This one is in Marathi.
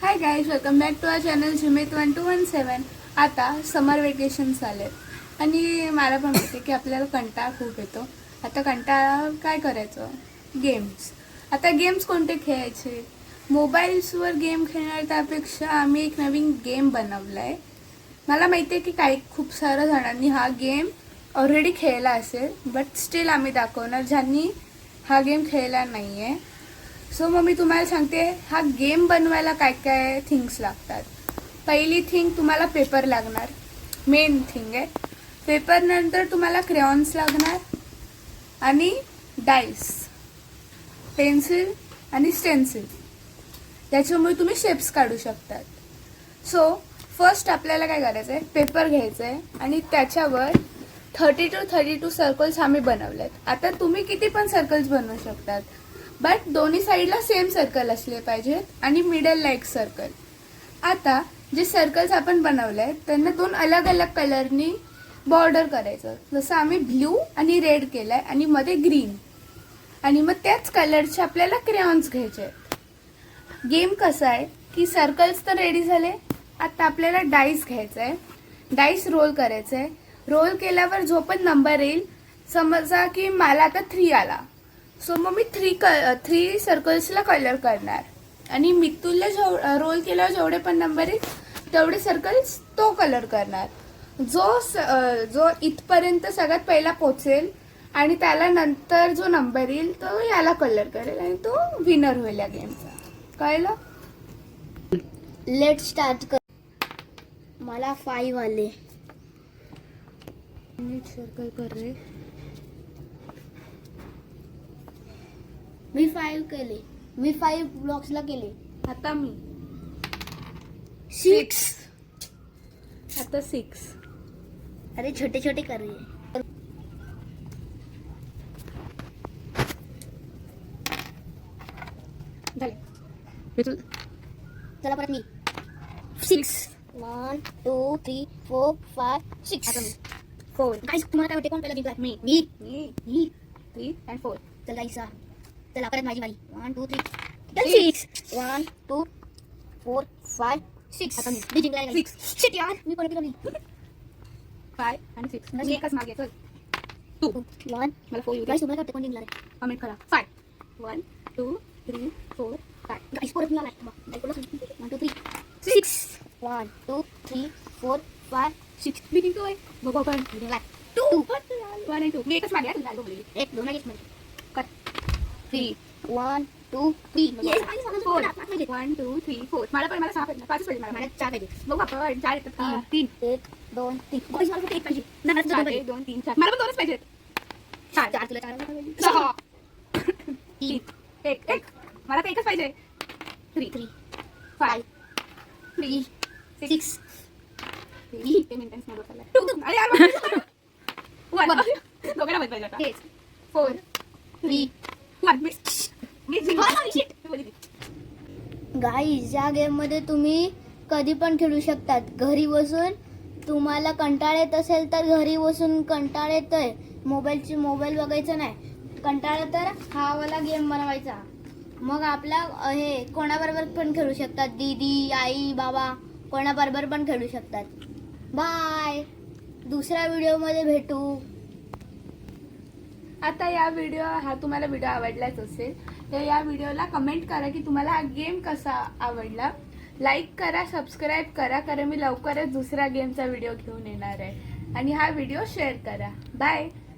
High guys, welcome back to our channel जिमेत 1217. आता समर वेकेशन चालेल आणि मला पण माहिती की आपल्याला कंटाळा खूप येतो. आता कंटाळा काय करायचं? गेम्स. आता गेम्स कोणते खेळायचे? मोबाईल्सवर गेम खेळणार त्यापेक्षा आम्ही एक नवीन गेम बनवला आहे. मला माहिती आहे की खूप साऱ्या जणांनी हा गेम ऑलरेडी खेळला असेल, बट स्टील आम्ही दाखवणार ज्यांनी हा गेम खेळला नाही आहे. सो मग मी तुम्हाला सांगते हा गेम बनवायला काय काय थिंग्स लागतात. पहिली थिंग तुम्हाला पेपर लागणार, मेन थिंग आहे. पेपर नंतर तुम्हाला क्रेयॉन्स लागणार आणि डाईस, पेन्सिल आणि स्टेन्सिल. त्याच्यामुळे तुम्ही शेप्स काढू शकतात. सो फर्स्ट आपल्याला काय करायचं आहे, पेपर घ्यायचं आहे आणि त्याच्यावर 32 सर्कल्स आम्ही बनवलेत. आता तुम्ही किती पण सर्कल्स बनवू शकतात, बट दोन्ही साईडला सेम सर्कल असले पाहिजेत आणि मिडलला एक सर्कल. आता जे सर्कल्स आपण बनवले आहेत त्यांना दोन अलग अलग कलरनी बॉर्डर करायचं. जसं आम्ही ब्ल्यू आणि रेड केलंय आणि मध्ये ग्रीन, आणि मग त्याच कलरचे आपल्याला क्रेयॉन्स घ्यायचे आहेत. गेम कसा आहे की सर्कल्स तर रेडी झाले, आता आपल्याला डाईस घ्यायचा आहे. डाईस रोल करायचं आहे. रोल केल्यावर जो पण नंबर येईल, समजा की मला आता 3 आला, सो मग मी 3 सर्कल्सला कलर करणार आणि मित्तूला रोल केल्यावर जेवढे पण नंबर येईल तेवढे सर्कल्स तो कलर करणार. जो इथपर्यंत सगळ्यात पहिला पोचेल आणि त्याला नंतर जो नंबर येईल तो याला कलर करेल आणि तो विनर होईल या गेमचा. कळलं? लेट स्टार्ट कर. मला 5 आले. नीट सर्कल कर रे. मी 5 केले. मी 5 ब्लॉक्सला केले. आता मी 6. आता 6. अरे छोटे छोटे कर रे. झाले. चला परत मी 6. 1 2 3 4 5 6. आता मी 4. गाइस तुम्हाला काय वाटते कोण पहिला जिंकला? मी. मी. 3 and 4. चला गाइस चला परत माझी वाली. 1 2 3 6. 1 2 4 5 6. आता मी. मी जिंकला गाइस. 6. शिट यार मी पण केलं नाही. 5 and 6. मी एकच मागे. चल 2. 1. मला 4 येऊ दे. गाइस तुम्हाला काय वाटते कोण जिंकला रे? कमेंट करा. 5. 1 2 3 4 5. गाइस परत मला 1 2 3 6. 1 2 3 4 5 6. मी जिंकतोय. बघू आपण. 2. 1 and 2. मी एकच मागे आहे. तुला बोलली. 1 2 नाही मध्ये. कट. 3 1 2 3. येस 4. 1 2 3 4. मला 6 पाहिजे. 5 पाहिजे मला. मला 4 पाहिजे. बघू आपण. 4 येतात. 3. 1 2 3. गाइस मला फक्त 1 पाहिजे. नाही 4 पाहिजे. 1 2 3 4. मला पण 2च पाहिजेत. 4 तुला 4 पाहिजे. 6. 3 1 मला तर एकच पाहिजे. 3 3 5 3 6 ते मेंटेन्स मध्ये बसला. अरे यार 1 दोघांना माहित पाहिजे आता. 4 3 1 मी जिंकलो. गाइस या गेम मध्ये तुम्ही कधी पण खेळू शकतात. घरी बसून तुम्हाला कंटाळा येत असेल तर घरी बसून कंटाळा येतोय, मोबाईल बघायचं नाही, कंटाळा तर हा वाला गेम बनवायचा. मग आपला हे कोणाबरोबर पण खेळू शकतात. दीदी आई बाबा कोणाबरोबर पण खेळू शकतात. बाय. दुसऱ्या व्हिडिओ मध्ये भेटू. आता हा तुम्हाला व्हिडिओ आवडलाच असेल तर या व्हिडिओला कमेंट करा की तुम्हाला हा गेम कसा आवडला. लाईक करा, सबस्क्राईब करा, कारण मी लवकरच दुसऱ्या गेमचा व्हिडिओ घेऊन येणार आहे. आणि हा व्हिडिओ शेअर करा. बाय.